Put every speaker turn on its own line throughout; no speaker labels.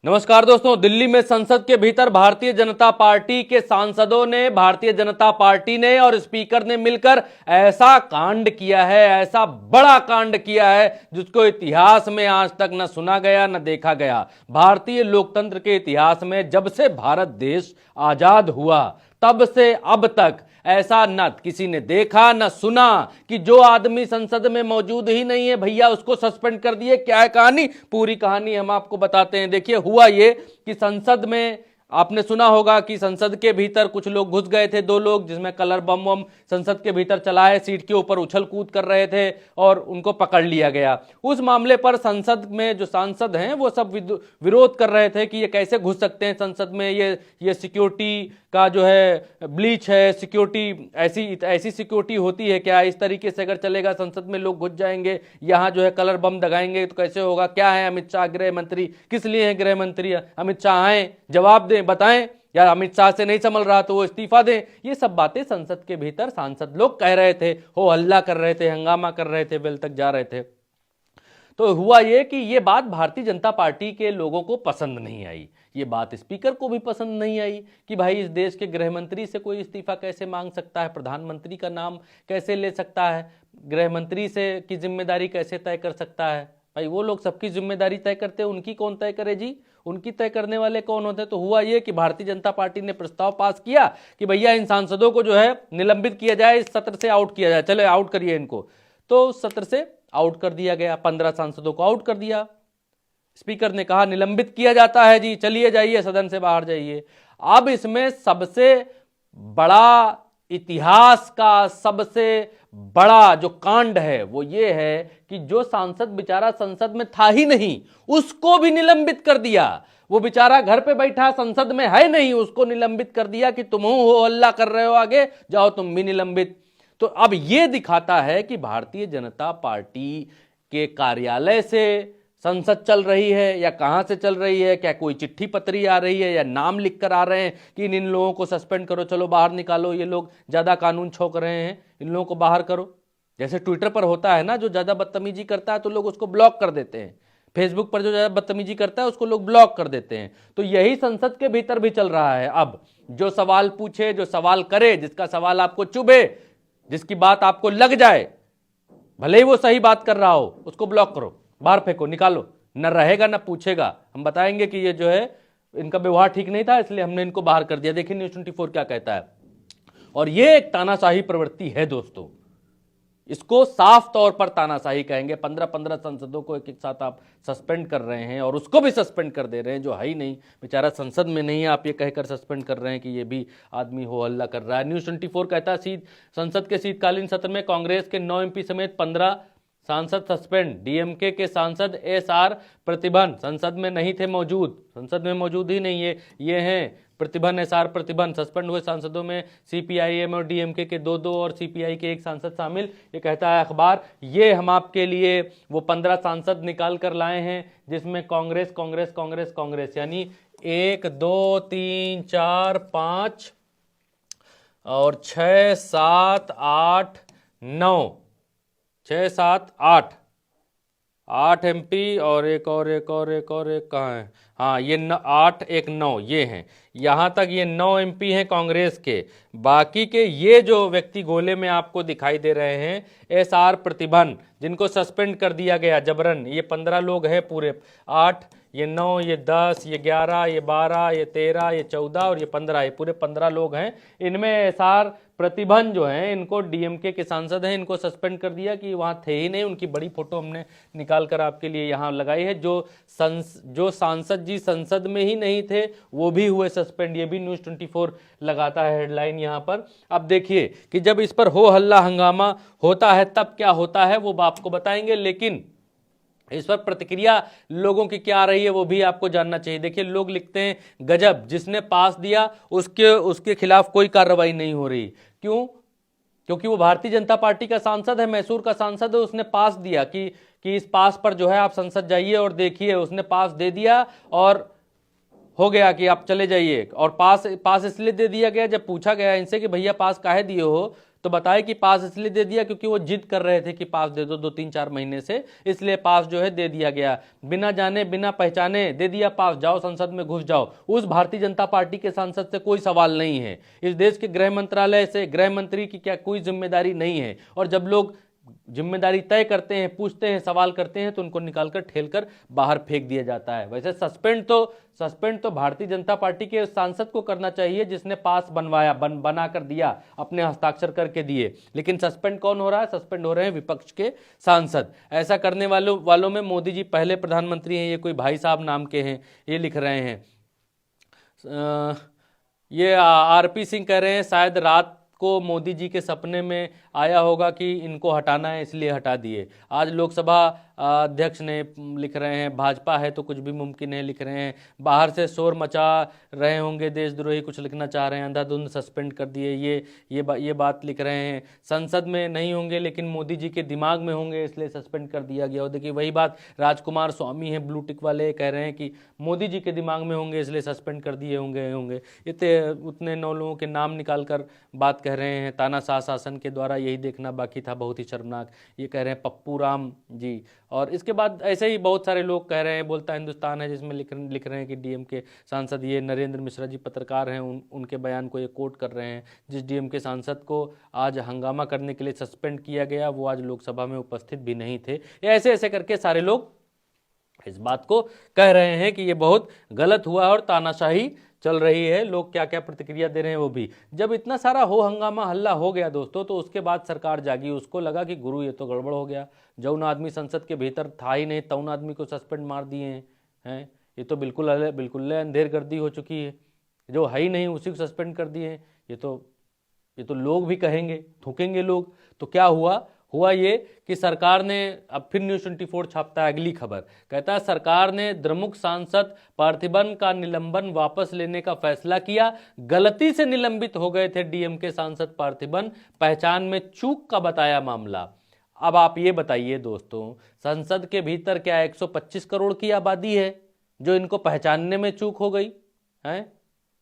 नमस्कार दोस्तों। दिल्ली में संसद के भीतर भारतीय जनता पार्टी के सांसदों ने, भारतीय जनता पार्टी ने और स्पीकर ने मिलकर ऐसा कांड किया है, ऐसा बड़ा कांड किया है जिसको इतिहास में आज तक न सुना गया न देखा गया। भारतीय लोकतंत्र के इतिहास में जब से भारत देश आजाद हुआ तब से अब तक ऐसा न किसी ने देखा न सुना कि जो आदमी संसद में मौजूद ही नहीं है भैया उसको सस्पेंड कर दिए। क्या है कहानी? पूरी कहानी हम आपको बताते हैं। देखिए, हुआ ये कि संसद में आपने सुना होगा कि संसद के भीतर कुछ लोग घुस गए थे, दो लोग, जिसमें कलर बम वम संसद के भीतर चलाए, सीट के ऊपर उछल कूद कर रहे थे और उनको पकड़ लिया गया। उस मामले पर संसद में जो सांसद हैं वो सब विरोध कर रहे थे कि ये कैसे घुस सकते हैं संसद में, ये सिक्योरिटी का जो है ब्लीच है, सिक्योरिटी ऐसी सिक्योरिटी होती है क्या? इस तरीके से अगर चलेगा संसद में लोग घुस जाएंगे, यहाँ जो है कलर बम दगाएंगे तो कैसे होगा? क्या है अमित शाह गृह मंत्री? किस लिए हैं गृह मंत्री? अमित शाह आए, जवाब दें, बताएं। यार अमित शाह से नहीं संभल रहा तो वो इस्तीफा दें। ये सब बातें संसद के भीतर सांसद लोग कह रहे थे, हो हल्ला कर रहे थे, हंगामा कर रहे थे, वेल तक जा रहे थे। तो हुआ ये कि ये बात भारतीय जनता पार्टी के लोगों को पसंद नहीं आई। ये बात स्पीकर को भी पसंद नहीं आई कि भाई इस देश के गृह मंत्री से कोई इस्तीफा कैसे मांग सकता है, प्रधानमंत्री का नाम कैसे ले सकता है, गृह मंत्री से की जिम्मेदारी कैसे तय कर सकता है? भाई वो लोग सबकी जिम्मेदारी तय करते हैं, उनकी कौन तय करे जी? उनकी तय करने वाले कौन होते हैं? तो हुआ ये कि भारतीय जनता पार्टी ने प्रस्ताव पास किया कि भैया इन सांसदों को जो है निलंबित किया जाए, इस सत्र से आउट किया जाए, चले आउट करिए इनको। तो सत्र से आउट कर दिया गया, 15 सांसदों को आउट कर दिया। स्पीकर ने कहा निलंबित किया जाता है जी, चलिए जाइए, सदन से बाहर जाइए। अब इसमें सबसे बड़ा, इतिहास का सबसे बड़ा जो कांड है वो ये है कि जो सांसद बेचारा संसद में था ही नहीं उसको भी निलंबित कर दिया। वो बेचारा घर पे बैठा, संसद में है नहीं, उसको निलंबित कर दिया कि तुम हो हल्ला कर रहे हो, आगे जाओ तुम भी निलंबित। तो अब यह दिखाता है कि भारतीय जनता पार्टी के कार्यालय से संसद चल रही है या कहां से चल रही है, क्या कोई चिट्ठी पत्री आ रही है या नाम लिखकर आ रहे हैं कि इन लोगों को सस्पेंड करो, चलो बाहर निकालो, ये लोग ज्यादा कानून छौंक रहे हैं, इन लोगों को बाहर करो। जैसे ट्विटर पर होता है ना, जो ज्यादा बदतमीजी करता है तो लोग उसको ब्लॉक कर देते हैं, फेसबुक पर जो ज्यादा बदतमीजी करता है उसको लोग ब्लॉक कर देते हैं। तो यही संसद के भीतर भी चल रहा है। अब जो सवाल पूछे, जो सवाल करे, जिसका सवाल आपको चुभे, जिसकी बात आपको लग जाए, भले ही वो सही बात कर रहा हो, उसको ब्लॉक करो, बाहर फेंको, निकालो, न रहेगा न पूछेगा। हम बताएंगे कि ये जो है इनका व्यवहार ठीक नहीं था इसलिए हमने इनको बाहर कर दिया। देखिए न्यूज़ 24 क्या कहता है। और ये एक तानाशाही प्रवृत्ति है दोस्तों, इसको साफ तौर पर तानाशाही कहेंगे। 15-15 सांसदों को एक एक साथ आप सस्पेंड कर रहे हैं और उसको भी सस्पेंड कर दे रहे हैं जो है ही नहीं, बेचारा संसद में नहीं है, आप ये कहकर सस्पेंड कर रहे हैं कि ये भी आदमी हो हल्ला कर रहा है। न्यूज़ 24 कहता है संसद के शीतकालीन सत्र में कांग्रेस के 9 एमपी समेत 15 सांसद सस्पेंड। डीएमके के सांसद एसआर प्रतिभन संसद में नहीं थे मौजूद, संसद में मौजूद ही नहीं है, ये हैं प्रतिभन, एसआर प्रतिभन। सस्पेंड हुए सांसदों में सीपीआईएम और डीएमके के 2-2 और सीपीआई के 1 सांसद शामिल। ये कहता है अखबार, ये हम आपके लिए वो 15 सांसद निकाल कर लाए हैं जिसमें कांग्रेस कांग्रेस कांग्रेस कांग्रेस, यानी 1 2 3 4 5 और 6 7 8 9, 6 7 8 एमपी और एक कहाँ है? हाँ, ये 8 1 9 ये हैं। यहाँ तक ये 9 एमपी हैं कांग्रेस के। बाकी के ये जो व्यक्ति गोले में आपको दिखाई दे रहे हैं, एसआर प्रतिभन, जिनको सस्पेंड कर दिया गया जबरन, ये 15 लोग हैं पूरे। 8, ये 9, ये 10, ये 11, ये 12, ये 13, ये 14 और ये 15, ये पूरे 15 लोग हैं। इनमें एसआर प्रतिभन जो हैं, इनको डीएमके के सांसद हैं, इनको सस्पेंड कर दिया कि वहाँ थे ही नहीं। उनकी बड़ी फोटो हमने निकाल कर आपके लिए यहाँ लगाई है। जो सांसद जी संसद में ही नहीं थे वो भी हुए सस्पेंड। ये भी न्यूज़ 24 लगाता है हेडलाइन यहाँ पर। अब देखिए कि जब इस पर हो हल्ला हंगामा होता है तब क्या होता है वो आपको बताएंगे, लेकिन इस पर प्रतिक्रिया लोगों की क्या आ रही है वो भी आपको जानना चाहिए। देखिए लोग लिखते हैं गजब, जिसने पास दिया उसके खिलाफ कोई कार्रवाई नहीं हो रही। क्यों? क्योंकि वो भारतीय जनता पार्टी का सांसद है, मैसूर का सांसद है, उसने पास दिया कि इस पास पर जो है आप संसद जाइए और देखिए। उसने पास दे दिया और हो गया कि आप चले जाइए। और पास इसलिए दे दिया गया, जब पूछा गया इनसे कि भैया पास काहे दिए हो, तो बताए कि पास इसलिए दे दिया क्योंकि वो जिद कर रहे थे कि पास दे दो 2-3-4 महीने से, इसलिए पास जो है दे दिया गया। बिना जाने बिना पहचाने दे दिया पास, जाओ संसद में घुस जाओ। उस भारतीय जनता पार्टी के सांसद से कोई सवाल नहीं है, इस देश के गृह मंत्रालय से गृह मंत्री की क्या कोई जिम्मेदारी नहीं है। और जब लोग जिम्मेदारी तय करते हैं, पूछते हैं, सवाल करते हैं, तो उनको निकालकर ठेलकर बाहर फेंक दिया जाता है। वैसे सस्पेंड तो भारतीय जनता पार्टी के सांसद को करना चाहिए जिसने पास बनवाया, बना कर दिया, अपने हस्ताक्षर करके दिए। लेकिन सस्पेंड कौन हो रहा है? सस्पेंड हो रहे हैं विपक्ष के सांसद। ऐसा करने वालों में मोदी जी पहले प्रधानमंत्री हैं। ये कोई भाई साहब नाम के हैं, ये लिख रहे हैं। ये आरपी सिंह कह रहे हैं शायद रात को मोदी जी के सपने में आया होगा कि इनको हटाना है, इसलिए हटा दिए। आज लोकसभा अध्यक्ष ने लिख रहे हैं भाजपा है तो कुछ भी मुमकिन है, लिख रहे हैं। बाहर से शोर मचा रहे होंगे देशद्रोही, कुछ लिखना चाह रहे हैं। अंधाधुंध सस्पेंड कर दिए, ये बात लिख रहे हैं। संसद में नहीं होंगे लेकिन मोदी जी के दिमाग में होंगे, इसलिए सस्पेंड कर दिया गया। और देखिए वही बात राजकुमार स्वामी है ब्लू टिक वाले, कह रहे हैं कि मोदी जी के दिमाग में होंगे इसलिए सस्पेंड कर दिए होंगे। इतने उतने 9 लोगों के नाम निकाल कर बात कह रहे हैं। तानाशाह शासन के द्वारा यही देखना बाकी था, बहुत ही शर्मनाक, ये कह रहे हैं पप्पू राम जी। और इसके बाद ऐसे ही बहुत सारे लोग कह रहे हैं। बोलता हिंदुस्तान है जिसमें लिख रहे हैं कि डीएम के सांसद, ये नरेंद्र मिश्रा जी पत्रकार हैं, उनके बयान को ये कोट कर रहे हैं। जिस डीएम के सांसद को आज हंगामा करने के लिए सस्पेंड किया गया वो आज लोकसभा में उपस्थित भी नहीं थे। ऐसे ऐसे करके सारे लोग इस बात को कह रहे हैं कि ये बहुत गलत हुआ और तानाशाही चल रही है। लोग क्या क्या प्रतिक्रिया दे रहे हैं वो भी। जब इतना सारा हो हंगामा हल्ला हो गया दोस्तों, तो उसके बाद सरकार जागी। उसको लगा कि गुरु ये तो गड़बड़ हो गया, जौन आदमी संसद के भीतर था ही नहीं तौन आदमी को सस्पेंड मार दिए हैं। ये तो बिल्कुल अंधेर गर्दी हो चुकी है, जो है ही नहीं उसी को सस्पेंड कर दिए हैं। ये तो लोग भी कहेंगे, थूकेंगे लोग। तो क्या हुआ ये कि सरकार ने, अब फिर न्यूज़ 24 छापता है अगली खबर, कहता है सरकार ने द्रमुक सांसद पार्थिबन का निलंबन वापस लेने का फैसला किया। गलती से निलंबित हो गए थे डीएम के सांसद पार्थिबन, पहचान में चूक का बताया मामला। अब आप ये बताइए दोस्तों, संसद के भीतर क्या 125 करोड़ की आबादी है जो इनको पहचानने में चूक हो गई है?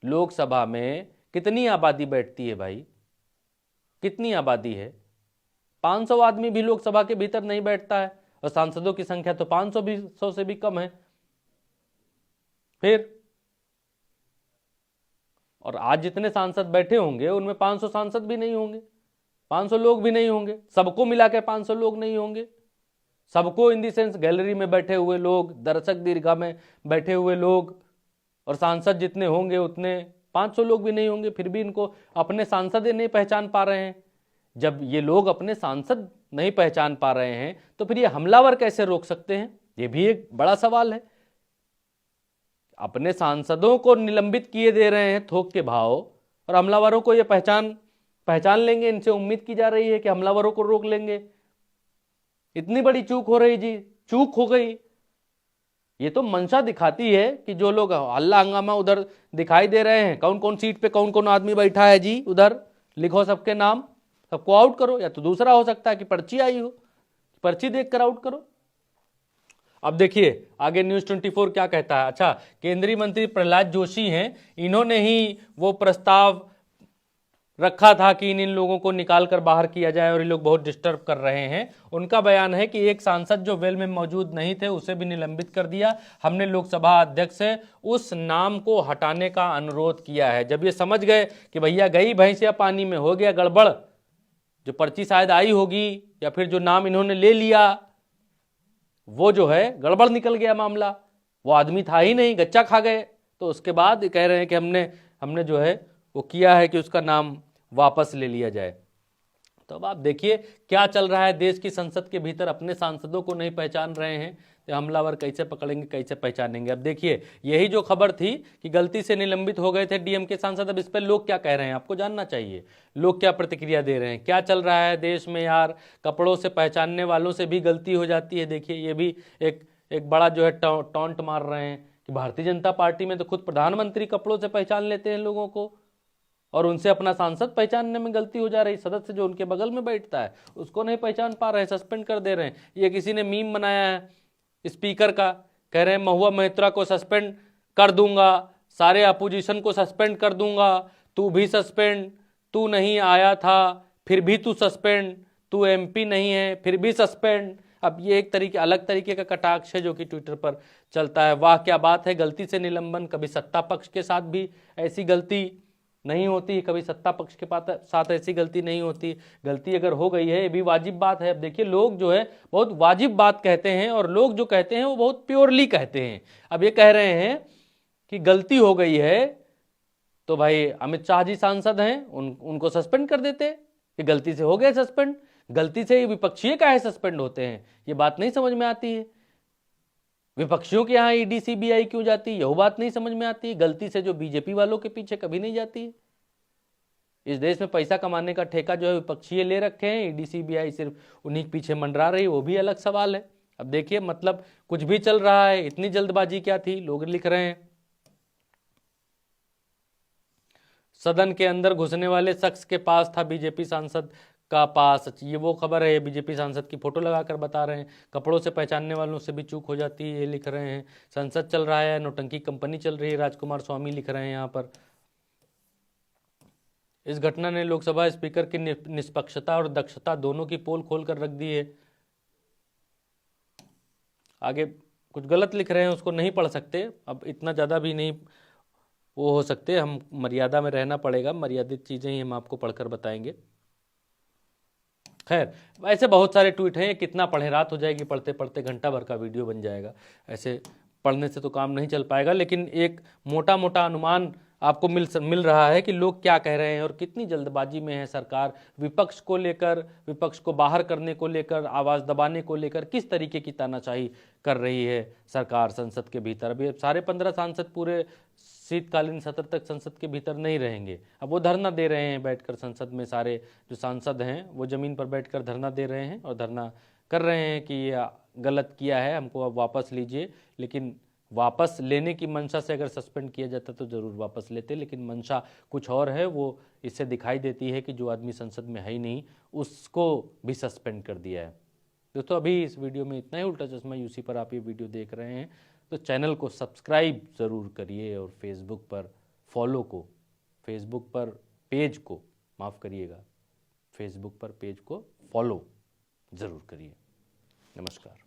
लोकसभा में कितनी आबादी बैठती है भाई? कितनी आबादी है? 500 आदमी भी लोकसभा के भीतर नहीं बैठता है, और सांसदों की संख्या तो 500 से भी कम है। फिर और आज जितने सांसद बैठे होंगे उनमें 500 सांसद भी नहीं होंगे, 500 लोग भी नहीं होंगे, सबको मिलाकर 500 लोग नहीं होंगे। सबको इन दी सेंस गैलरी में बैठे हुए लोग, दर्शक दीर्घा में बैठे हुए लोग, और सांसद जितने होंगे उतने 500 लोग भी नहीं होंगे। फिर भी इनको अपने सांसद नहीं पहचान पा रहे हैं। जब ये लोग अपने सांसद नहीं पहचान पा रहे हैं तो फिर ये हमलावर कैसे रोक सकते हैं? ये भी एक बड़ा सवाल है। अपने सांसदों को निलंबित किए दे रहे हैं थोक के भाव, और हमलावरों को ये पहचान लेंगे। इनसे उम्मीद की जा रही है कि हमलावरों को रोक लेंगे। इतनी बड़ी चूक हो रही जी, चूक हो गई। ये तो मंशा दिखाती है कि जो लोग हल्ला हंगामा उधर दिखाई दे रहे हैं, कौन कौन सीट पे कौन कौन आदमी बैठा है जी, उधर लिखो सबके नाम, सबको आउट करो। या तो दूसरा हो सकता है कि पर्ची आई हो, पर्ची देखकर आउट करो। अब देखिए आगे न्यूज़ 24 क्या कहता है। अच्छा, केंद्रीय मंत्री प्रहलाद जोशी हैं, इन्होंने ही वो प्रस्ताव रखा था कि इन लोगों को निकाल कर बाहर किया जाए और ये लोग बहुत डिस्टर्ब कर रहे हैं। उनका बयान है कि एक सांसद जो वेल में मौजूद नहीं थे उसे भी निलंबित कर दिया। हमने लोकसभा अध्यक्ष से उस नाम को हटाने का अनुरोध किया है। जब ये समझ गए कि भैया गई भैंसिया पानी में, हो गया गड़बड़, जो पर्ची शायद आई होगी या फिर जो नाम इन्होंने ले लिया वो जो है गड़बड़ निकल गया मामला, वो आदमी था ही नहीं, गच्चा खा गए, तो उसके बाद कह रहे हैं कि हमने जो है वो किया है कि उसका नाम वापस ले लिया जाए। तो अब आप देखिए क्या चल रहा है देश की संसद के भीतर। अपने सांसदों को नहीं पहचान रहे हैं तो हमलावर कैसे पकड़ेंगे, कैसे पहचानेंगे? अब देखिए यही जो खबर थी कि गलती से निलंबित हो गए थे डीएम के सांसद, अब इस पर लोग क्या कह रहे हैं आपको जानना चाहिए। लोग क्या प्रतिक्रिया दे रहे हैं, क्या चल रहा है देश में यार। कपड़ों से पहचानने वालों से भी गलती हो जाती है। देखिए ये भी एक बड़ा जो है टॉन्ट मार रहे हैं कि भारतीय जनता पार्टी में तो खुद प्रधानमंत्री कपड़ों से पहचान लेते हैं लोगों को, और उनसे अपना सांसद पहचानने में गलती हो जा रही। सदस्य जो उनके बगल में बैठता है उसको नहीं पहचान पा रहे हैं, सस्पेंड कर दे रहे हैं। ये किसी ने मीम बनाया है स्पीकर का, कह रहे हैं महुआ मोइत्रा को सस्पेंड कर दूंगा, सारे अपोजिशन को सस्पेंड कर दूंगा, तू भी सस्पेंड, तू नहीं आया था, फिर भी तू सस्पेंड, तू एमपी नहीं है फिर भी सस्पेंड। अब ये एक तरीके अलग तरीके का कटाक्ष है जो कि ट्विटर पर चलता है। वाह क्या बात है, गलती से निलंबन। कभी सत्ता पक्ष के साथ भी ऐसी गलती नहीं होती, कभी सत्ता पक्ष के साथ ऐसी गलती नहीं होती। गलती अगर हो गई है ये भी वाजिब बात है। अब देखिए लोग जो है बहुत वाजिब बात कहते हैं और लोग जो कहते हैं वो बहुत प्योरली कहते हैं। अब ये कह रहे हैं कि गलती हो गई है तो भाई अमित शाह जी सांसद हैं, उनको सस्पेंड कर देते कि गलती से हो गए सस्पेंड। गलती से विपक्षीय काहे सस्पेंड होते हैं, ये बात नहीं समझ में आती है। विपक्षियों के यहां ईडी सीबीआई क्यों जाती है, यह बात नहीं समझ में आती है। गलती से जो बीजेपी वालों के पीछे कभी नहीं जाती है। इस देश में पैसा कमाने का ठेका जो है विपक्षीय ले रखे हैं, ईडी सीबीआई सिर्फ उन्हीं के पीछे मंडरा रही है, वो भी अलग सवाल है। अब देखिए मतलब कुछ भी चल रहा है, इतनी जल्दबाजी क्या थी। लोग लिख रहे हैं सदन के अंदर घुसने वाले शख्स के पास था बीजेपी सांसद का पास। ये वो खबर है, बीजेपी सांसद की फोटो लगाकर बता रहे हैं। कपड़ों से पहचानने वालों से भी चूक हो जाती है, ये लिख रहे हैं। संसद चल रहा है, नौटंकी कंपनी चल रही है, राजकुमार स्वामी लिख रहे हैं यहाँ पर। इस घटना ने लोकसभा स्पीकर की निष्पक्षता और दक्षता दोनों की पोल खोल कर रख दी है। आगे कुछ गलत लिख रहे हैं, उसको नहीं पढ़ सकते, अब इतना ज़्यादा भी नहीं वो हो सकते, हम मर्यादा में रहना पड़ेगा। मर्यादित चीज़ें ही हम आपको पढ़कर बताएंगे। खैर ऐसे बहुत सारे ट्वीट हैं, कितना पढ़े, रात हो जाएगी पढ़ते पढ़ते, घंटा भर का वीडियो बन जाएगा। ऐसे पढ़ने से तो काम नहीं चल पाएगा, लेकिन एक मोटा मोटा अनुमान आपको मिल रहा है कि लोग क्या कह रहे हैं और कितनी जल्दबाजी में है सरकार। विपक्ष को लेकर, विपक्ष को बाहर करने को लेकर, आवाज़ दबाने को लेकर किस तरीके की तानाशाही कर रही है सरकार संसद के भीतर। अभी सारे 15 सांसद पूरे शीतकालीन सत्र तक संसद के भीतर नहीं रहेंगे। अब वो धरना दे रहे हैं बैठकर, संसद में सारे जो सांसद हैं वो ज़मीन पर बैठकर धरना दे रहे हैं और धरना कर रहे हैं कि ये गलत किया है, हमको अब वापस लीजिए। लेकिन वापस लेने की मंशा से अगर सस्पेंड किया जाता तो ज़रूर वापस लेते, लेकिन मंशा कुछ और है। वो इससे दिखाई देती है कि जो आदमी संसद में है ही नहीं उसको भी सस्पेंड कर दिया है। दोस्तों अभी इस वीडियो में इतना ही। उल्टा चश्मा यूसी पर आप ये वीडियो देख रहे हैं तो चैनल को सब्सक्राइब ज़रूर करिए और फेसबुक पर फॉलो को, फेसबुक पर पेज को, माफ़ करिएगा, फेसबुक पर पेज को फॉलो ज़रूर करिए। नमस्कार।